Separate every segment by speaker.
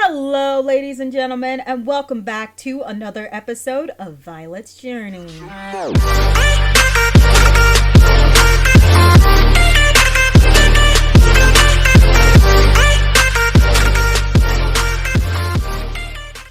Speaker 1: Hello, ladies and gentlemen, and welcome back to another episode of Violet's Journey.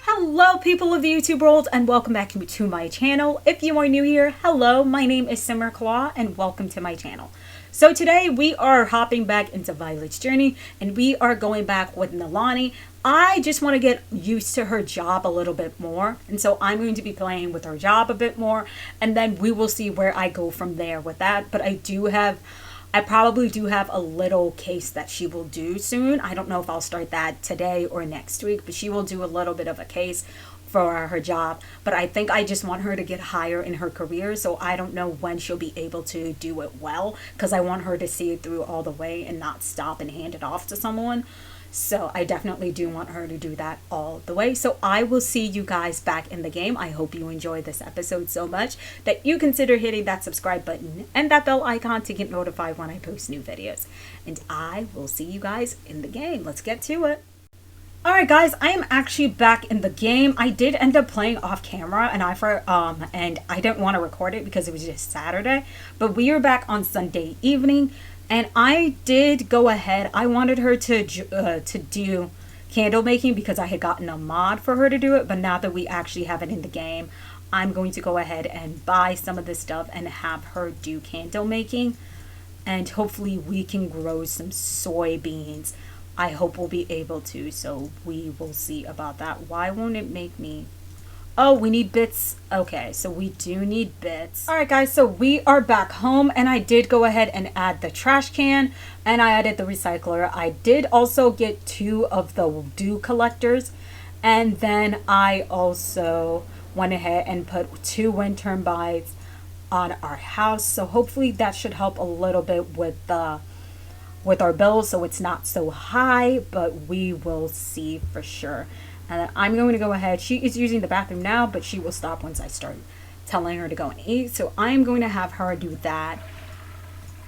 Speaker 1: Hello, people of the YouTube world, and welcome back to my channel. If you are new here, hello, my name is SimmerClaw, and welcome to my channel. So today we are hopping back into Violet's Journey, and we are going back with Nalani. I just want to get used to her job a little bit more, and so I'm going to be playing with her job a bit more, and then we will see where I go from there with that. But I probably do have a little case that she will do soon. I don't know if I'll start that today or next week, but she will do a little bit of a case for her job. But I think I just want her to get higher in her career, so I don't know when she'll be able to do it well, because I want her to see it through all the way and not stop and hand it off to someone. So I definitely do want her to do that all the way. So I will see you guys back in the game. I hope you enjoyed this episode so much that you consider hitting that subscribe button and that bell icon to get notified when I post new videos. And I will see you guys in the game. Let's get to it. Alright guys, I am actually back in the game. I did end up playing off camera and I didn't want to record it because it was just Saturday. But we are back on Sunday evening. And I did go ahead. I wanted her to do candle making because I had gotten a mod for her to do it. But now that we actually have it in the game, I'm going to go ahead and buy some of this stuff and have her do candle making. And hopefully we can grow some soybeans. I hope we'll be able to. So we will see about that. Why won't it make me... Oh, we need bits. Okay, so we do need bits. Alright guys, so we are back home and I did go ahead and add the trash can and I added the recycler. I did also get 2 of the dew collectors, and then I also went ahead and put 2 wind turbines on our house. So hopefully that should help a little bit with our bills, so it's not so high, but we will see for sure. And I'm going to go ahead. She is using the bathroom now, but she will stop once I start telling her to go and eat. So I'm going to have her do that.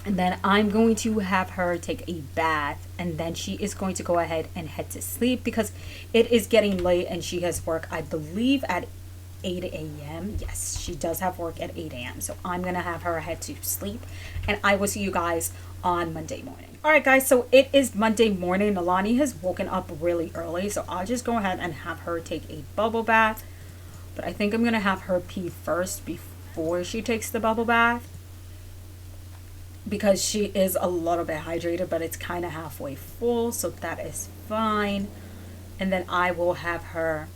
Speaker 1: And then I'm going to have her take a bath. And then she is going to go ahead and head to sleep because it is getting late and she has work, I believe, at 8 a.m. Yes, she does have work at 8 a.m. So I'm going to have her head to sleep. And I will see you guys on Monday morning. Alright guys, so it is Monday morning. Nalani has woken up really early, so I'll just go ahead and have her take a bubble bath. But I think I'm going to have her pee first before she takes the bubble bath, because she is a little bit hydrated, but it's kind of halfway full, so that is fine. And then I will have her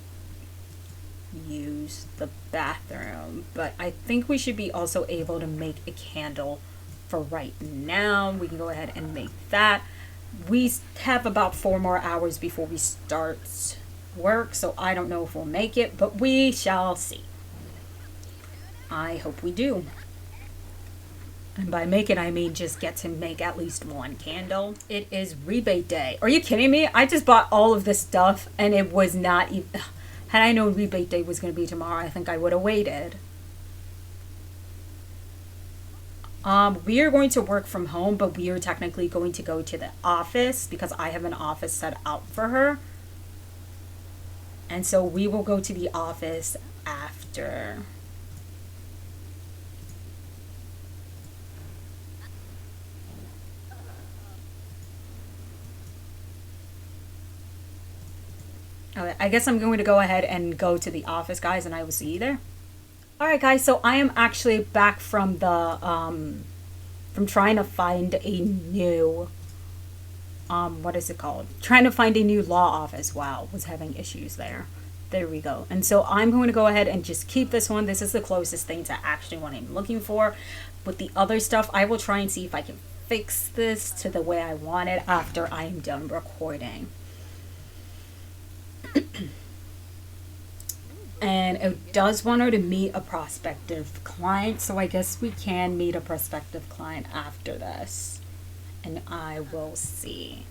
Speaker 1: use the bathroom. But I think we should be also able to make a candle. For right now, we can go ahead and make that. We have about 4 more hours before we start work, so I don't know if we'll make it, but we shall see. I hope we do. And by make it, I mean just get to make at least 1 candle. It is rebate day. Are you kidding me? I just bought all of this stuff and it was not even... Had I known rebate day was going to be tomorrow, I think I would have waited. We are going to work from home, but we are technically going to go to the office because I have an office set out for her. And so we will go to the office after. Okay, I guess I'm going to go ahead and go to the office, guys, and I will see you there. Alright guys, so I am actually back from the, from trying to find a new, what is it called? Trying to find a new law office. Wow, was having issues there. There we go. And so I'm going to go ahead and just keep this one. This is the closest thing to actually what I'm looking for. With the other stuff, I will try and see if I can fix this to the way I want it after I am done recording. And it does want her to meet a prospective client, so I guess we can meet a prospective client after this. And I will see.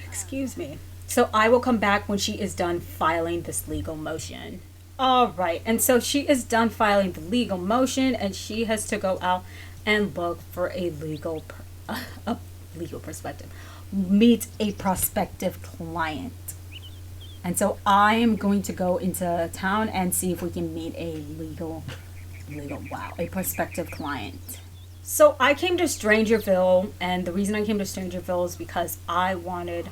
Speaker 1: Excuse me. So I will come back when she is done filing this legal motion. Alright, and so she is done filing the legal motion and she has to go out and look for a legal a legal perspective, meet a prospective client. And so I am going to go into town and see if we can meet a a prospective client. So I came to Strangerville, and the reason I came to Strangerville is because I wanted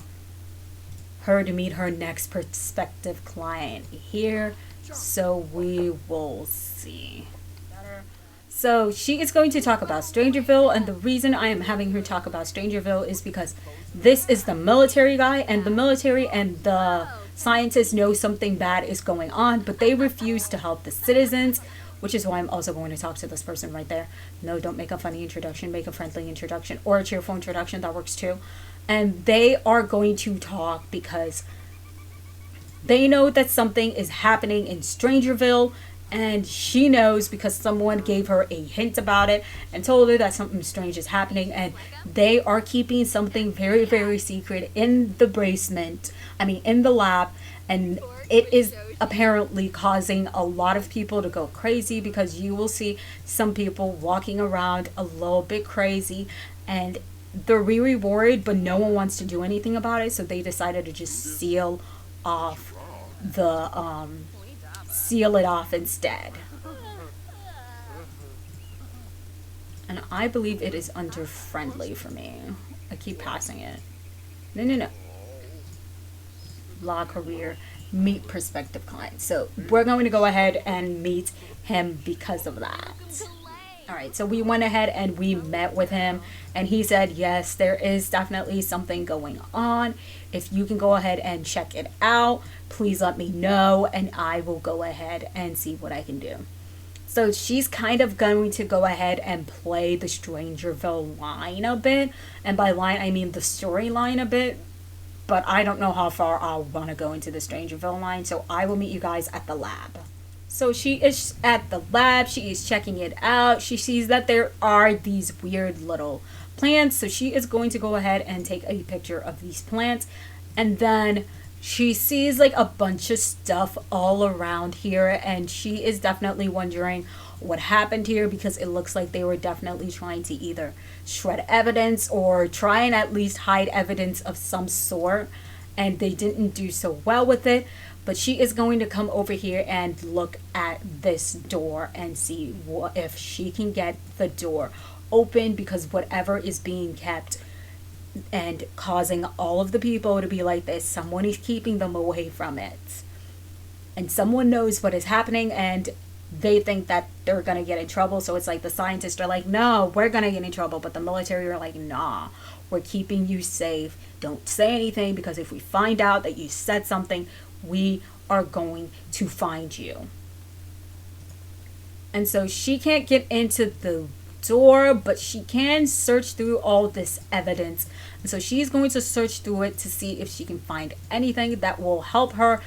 Speaker 1: her to meet her next prospective client here. So we will see. So she is going to talk about Strangerville, and the reason I am having her talk about Strangerville is because this is the military guy, and the military and the scientists know something bad is going on, but they refuse to help the citizens, which is why I'm also going to talk to this person right there. No, don't make a funny introduction, make a friendly introduction or a cheerful introduction, that works too. And they are going to talk because they know that something is happening in Strangerville, and she knows because someone gave her a hint about it and told her that something strange is happening, and they are keeping something very, very secret in the basement, in the lab, and it is apparently causing a lot of people to go crazy because you will see some people walking around a little bit crazy, and they're really worried, but no one wants to do anything about it, so they decided to just seal it off instead. And I believe it is under friendly for me. I keep passing it. No. Law career, meet prospective clients. So we're going to go ahead and meet him because of that. Alright, so we went ahead and we met with him, and he said, yes, there is definitely something going on. If you can go ahead and check it out, please let me know, and I will go ahead and see what I can do. So she's kind of going to go ahead and play the Strangerville line a bit, and by line I mean the storyline a bit, but I don't know how far I'll want to go into the Strangerville line, so I will meet you guys at the lab. So she is at the lab, she is checking it out, she sees that there are these weird little plants, so she is going to go ahead and take a picture of these plants, and then she sees like a bunch of stuff all around here, and she is definitely wondering what happened here because it looks like they were definitely trying to either shred evidence or try and at least hide evidence of some sort, and they didn't do so well with it. But she is going to come over here and look at this door and see if she can get the door open, because whatever is being kept and causing all of the people to be like this, someone is keeping them away from it. And someone knows what is happening, and they think that they're going to get in trouble. So it's like the scientists are like, no, we're going to get in trouble. But the military are like, nah, we're keeping you safe. Don't say anything, because if we find out that you said something, we are going to find you. And so she can't get into the door, but she can search through all this evidence. And so she's going to search through it to see if she can find anything that will help her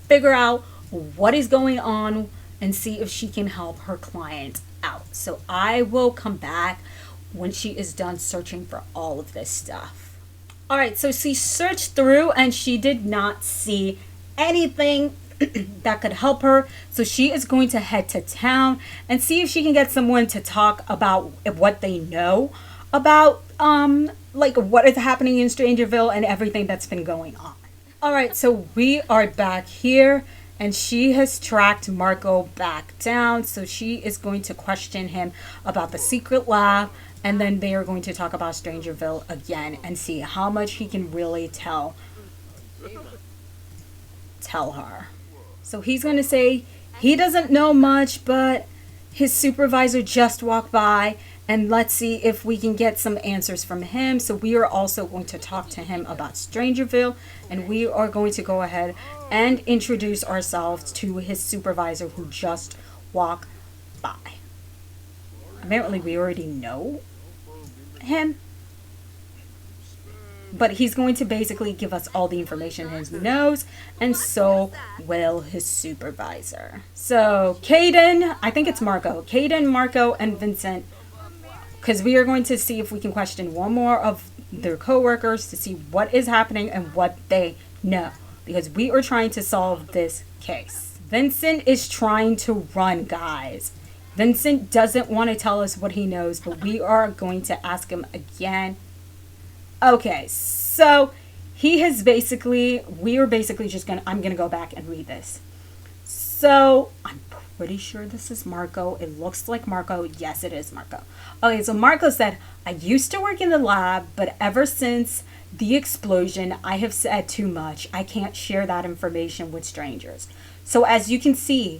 Speaker 1: figure out what is going on and see if she can help her client out. So I will come back when she is done searching for all of this stuff. Alright, so she searched through and she did not see anything that could help her, so she is going to head to town and see if she can get someone to talk about what they know about like what is happening in Strangerville and everything that's been going on. Alright, so we are back here, and she has tracked Marco back down, so she is going to question him about the secret lab, and then they are going to talk about Strangerville again and see how much he can really tell her. So he's going to say he doesn't know much, but his supervisor just walked by, and let's see if we can get some answers from him. So we are also going to talk to him about Strangerville, and we are going to go ahead and introduce ourselves to his supervisor who just walked by. Apparently we already know him, but he's going to basically give us all the information he knows, and so will his supervisor. So Caden, I think it's Marco. Caden, Marco, and Vincent, because we are going to see if we can question one more of their co-workers to see what is happening and what they know, because we are trying to solve this case. Vincent is trying to run, guys. Vincent doesn't want to tell us what he knows, but we are going to ask him again. Okay, so he has basically, I'm going to go back and read this. So I'm pretty sure this is Marco. It looks like Marco. Yes, it is Marco. Okay, so Marco said, I used to work in the lab, but ever since the explosion, I have said too much. I can't share that information with strangers. So as you can see,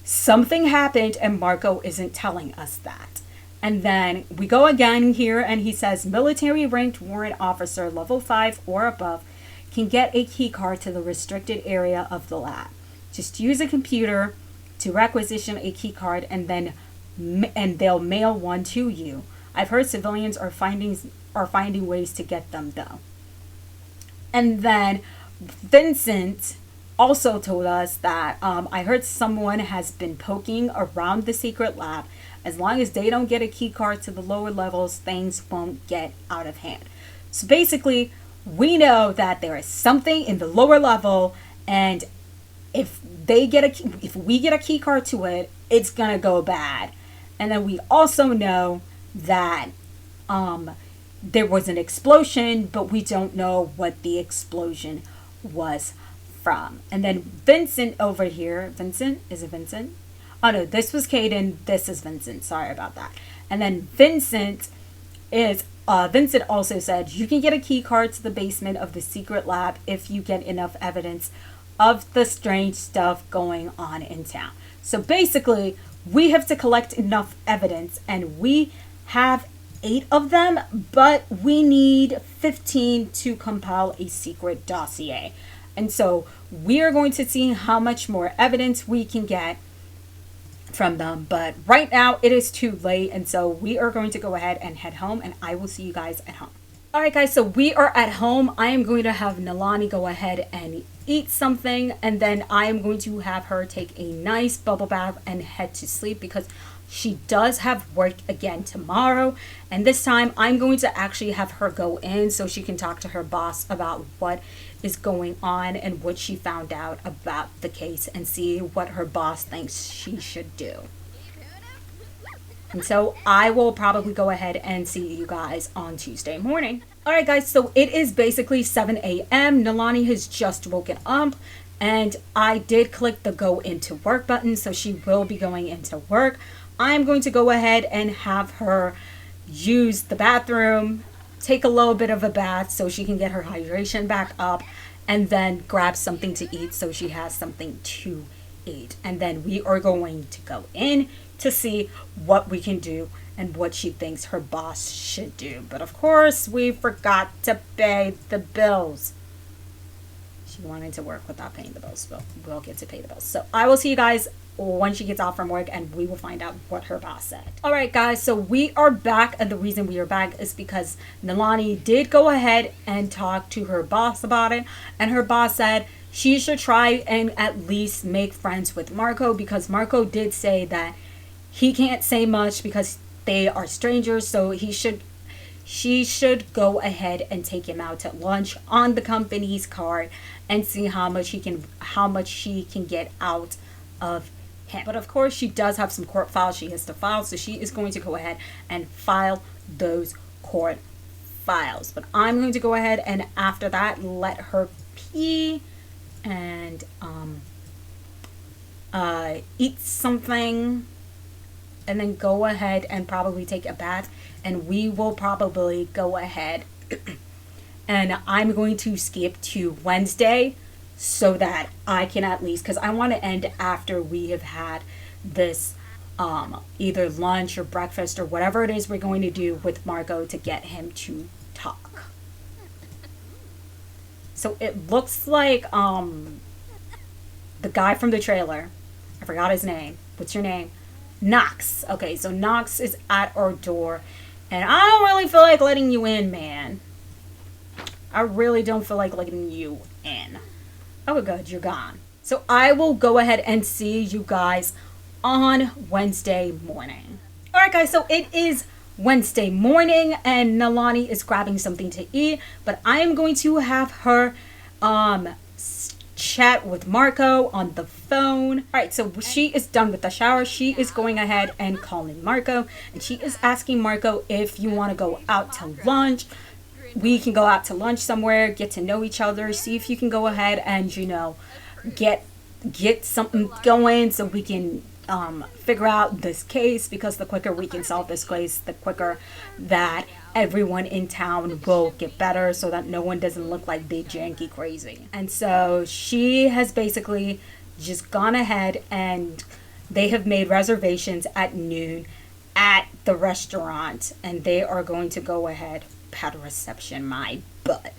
Speaker 1: something happened and Marco isn't telling us that. And then we go again here and he says, military ranked warrant officer level 5 or above can get a key card to the restricted area of the lab. Just use a computer to requisition a key card and they'll mail one to you. I've heard civilians are finding ways to get them though. And then Vincent also told us that I heard someone has been poking around the secret lab. As long as they don't get a key card to the lower levels, things won't get out of hand. So basically, we know that there is something in the lower level, and if we get a key card to it, it's gonna go bad. And then we also know that there was an explosion, but we don't know what the explosion was from. And then Vincent over here, is it Vincent? Oh no, this was Caden, this is Vincent, sorry about that. And then Vincent also said, you can get a key card to the basement of the secret lab if you get enough evidence of the strange stuff going on in town. So basically, we have to collect enough evidence, and we have 8 of them, but we need 15 to compile a secret dossier. And so we are going to see how much more evidence we can get from them. But right now it is too late. And so we are going to go ahead and head home, and I will see you guys at home. All right, guys, so we are at home. I am going to have Nalani go ahead and eat something, and then I am going to have her take a nice bubble bath and head to sleep because she does have work again tomorrow. And this time I'm going to actually have her go in so she can talk to her boss about what is going on and what she found out about the case and see what her boss thinks she should do. And so I will probably go ahead and see you guys on Tuesday morning. All right, guys, so it is basically 7 a.m. Nalani has just woken up, and I did click the go into work button, so she will be going into work. I'm going to go ahead and have her use the bathroom, take a little bit of a bath so she can get her hydration back up, and then grab something to eat so she has something to eat. And then we are going to go in to see what we can do and what she thinks her boss should do. But of course, we forgot to pay the bills. She wanted to work without paying the bills, but we'll get to pay the bills. So I will see you guys when she gets off from work, and we will find out what her boss said. All right, guys, so we are back, and the reason we are back is because Nalani did go ahead and talk to her boss about it, and her boss said she should try and at least make friends with Marco, because Marco did say that he can't say much because they are strangers, so she should go ahead and take him out to lunch on the company's card and see how much she can get out of him. But of course, she does have some court files she has to file, so she is going to go ahead and file those court files. But I'm going to go ahead and after that let her pee and eat something, and then go ahead and probably take a bath, and we will probably go ahead and I'm going to skip to Wednesday so that I can at least, because I want to end after we have had this either lunch or breakfast or whatever it is we're going to do with Marco to get him to talk. So it looks like the guy from the trailer, I forgot his name. What's your name? Knox. Okay, so Knox is at our door, and I don't really feel like letting you in, man. I really don't feel like letting you in. Oh, good, you're gone. So I will go ahead and see you guys on Wednesday morning. All right, guys, so it is Wednesday morning, and Nalani is grabbing something to eat, but I am going to have her chat with Marco on the phone. All right, so she is done with the shower. She is going ahead and calling Marco, and she is asking Marco if you want to go out to lunch. We can go out to lunch somewhere, get to know each other, see if you can go ahead and, you know, get something going so we can figure out this case, because the quicker we can solve this case, the quicker that everyone in town will get better, so that no one doesn't look like big janky crazy. And so she has basically just gone ahead, and they have made reservations at noon at the restaurant, and they are going to go ahead, pat a reception, my butt,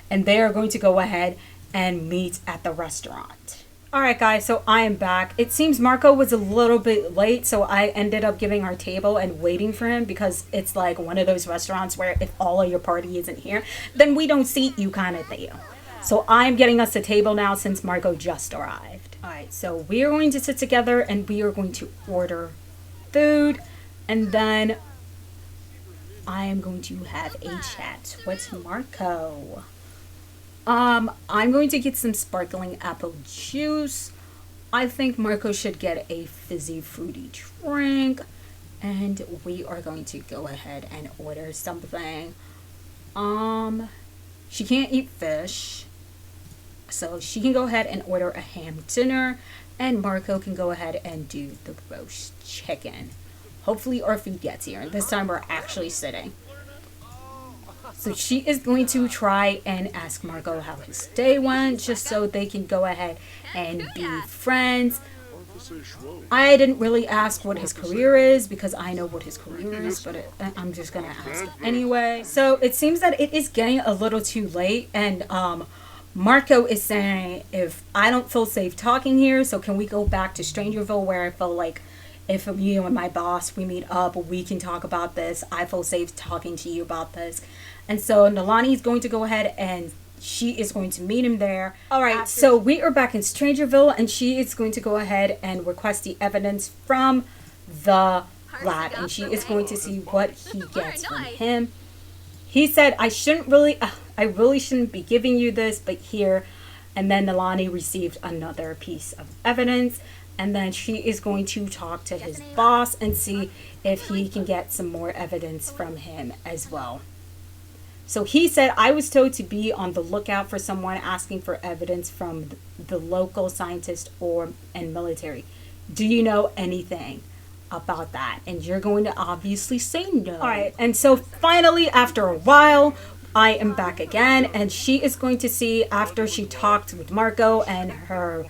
Speaker 1: and they are going to go ahead and meet at the restaurant. Alright guys, so I am back. It seems Marco was a little bit late, so I ended up giving our table and waiting for him, because it's like one of those restaurants where if all of your party isn't here, then we don't seat you kind of thing. So I'm getting us a table now since Marco just arrived. Alright, so we are going to sit together and we are going to order food, and then I am going to have a chat with Marco. I'm going to get some sparkling apple juice. I think Marco should get a fizzy fruity drink. And we are going to go ahead and order something. She can't eat fish, so she can go ahead and order a ham dinner. And Marco can go ahead and do the roast chicken. Hopefully our food gets here. This time we're actually sitting. So she is going to try and ask Marco how his day went, just so they can go ahead and be friends. I didn't really ask what his career is, because I know what his career is, but I'm just going to ask anyway. So it seems that it is getting a little too late, and Marco is saying, if I don't feel safe talking here, so can we go back to Strangerville, where I feel like if you and my boss, we meet up, we can talk about this. I feel safe talking to you about this. And so Nalani is going to go ahead and she is going to meet him there. All right, so we are back in Strangerville, and she is going to go ahead and request the evidence from the lad, and she is going to see what he gets from him. He said, I really shouldn't be giving you this, but here. And then Nalani received another piece of evidence. And then she is going to talk to his boss and see if he can get some more evidence from him as well. So he said, I was told to be on the lookout for someone asking for evidence from the local scientist and military. Do you know anything about that? And you're going to obviously say no. All right. And so finally, after a while, I am back again. And she is going to see, after she talked with Marco and her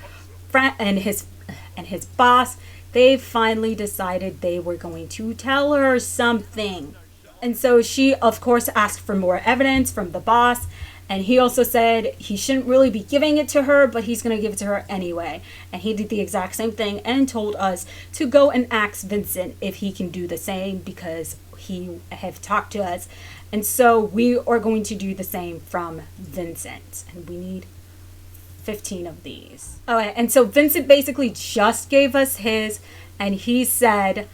Speaker 1: friend and his boss, they finally decided they were going to tell her something. And so she, of course, asked for more evidence from the boss. And he also said he shouldn't really be giving it to her, but he's going to give it to her anyway. And he did the exact same thing and told us to go and ask Vincent if he can do the same, because he have talked to us. And so we are going to do the same from Vincent. And we need 15 of these. Okay, and so Vincent basically just gave us his, and he said,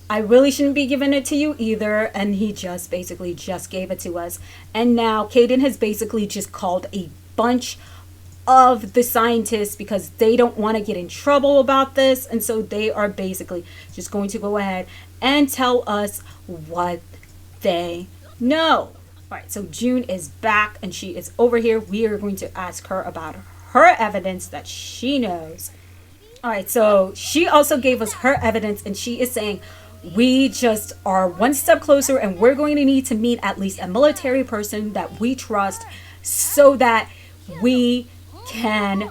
Speaker 1: I really shouldn't be giving it to you either, and he just basically just gave it to us. And now Caden has basically just called a bunch of the scientists, because they don't want to get in trouble about this, and so they are basically just going to go ahead and tell us what they know. All right, so June is back, and she is over here. We are going to ask her about her evidence that she knows. All right, so she also gave us her evidence, and she is saying we just are one step closer, and we're going to need to meet at least a military person that we trust, so that we can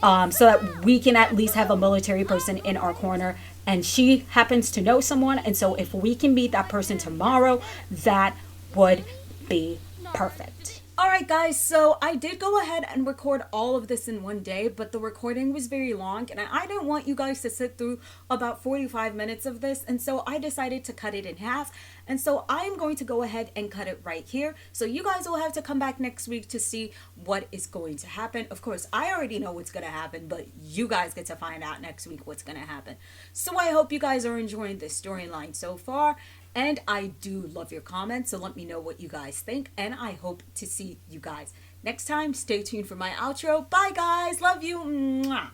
Speaker 1: at least have a military person in our corner. And she happens to know someone, and so if we can meet that person tomorrow, that would be perfect. Alright guys, so I did go ahead and record all of this in one day, but the recording was very long, and I didn't want you guys to sit through about 45 minutes of this, and so I decided to cut it in half. And so I am going to go ahead and cut it right here. So you guys will have to come back next week to see what is going to happen. Of course, I already know what's going to happen, but you guys get to find out next week what's going to happen. So I hope you guys are enjoying this storyline so far. And I do love your comments, so let me know what you guys think. And I hope to see you guys next time. Stay tuned for my outro. Bye, guys. Love you. Mwah.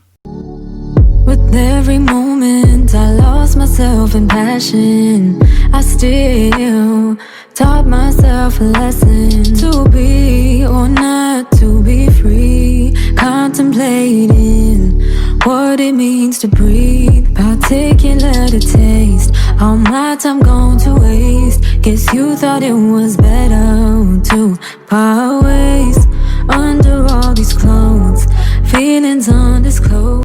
Speaker 2: With every moment I lost myself in passion, I still taught myself a lesson. To be or not to be free, contemplating what it means to breathe. Particular to taste, all my time gone to waste. Guess you thought it was better to part